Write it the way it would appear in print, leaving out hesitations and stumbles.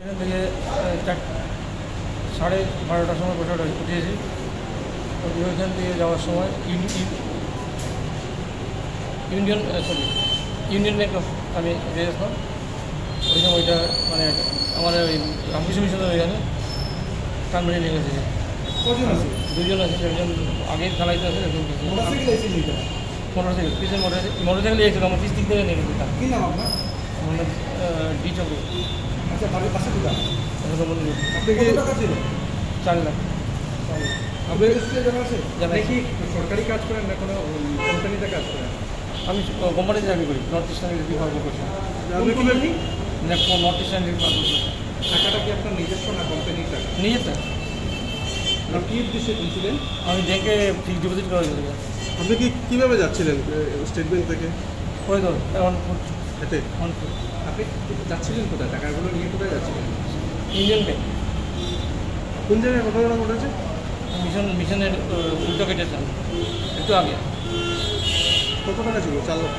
এখান থেকে 12:30টার সময় বসাটা উঠিয়েছি। ওইখান থেকে যাওয়ার সময় ইউনিয়ন ব্যাংক আমি গিয়েছিলাম। ওই সময়টা মানে আমাদের ওই রামকৃষ্ণ মিশনের ওইখানে টানবাড়ি নিয়ে গেছে। দুজন আছে, একজন আগের খেলাইতে আছে, একজন মোটরসাইকেল পিছনে মোটরসাইকেল এসেছিল, আমার পিস দিক থেকে নিয়ে গেছে। কি নাম আপনার? আমার নাম ডি চক্র। আচ্ছা, বাড়ির পাশে কোথায়? আপনি কত টাকা ছিল? 4 লাখ। আপনার স্কুলে জানা আছে? জানা আছে। কি সরকারি কাজ করেন না কোনো কোম্পানিতে কাজ করেন? আমি কোম্পানিতে চাকরি করি, নর্থ ইস্টার্ন রিলিফ কর্পোরেশন। আপনি কি জানি? North eastern relief corporation. টাকাটা কি আপনার নিজস্ব না কোম্পানির টাকা? নিজেরটা। আপনি কি উদ্দেশ্যে দিয়েছিলেন? আমি ব্যাংকে ফিক্সড ডিপোজিট করা গেছে। আপনি কীভাবে যাচ্ছিলেন স্টেট ব্যাংক থেকে? ওই তো হেঁটে? আপনি যাচ্ছিলেন কোথায়? টাকাগুলো নিয়ে কোথায় যাচ্ছিলেন? ইন্ডিয়ান ব্যাংক কোন জায়গায় ঘটনাটা ঘটেছে? মিশনের উল্টো কেটে একটু আগে। কত টাকা ছিল? 4 লাখ।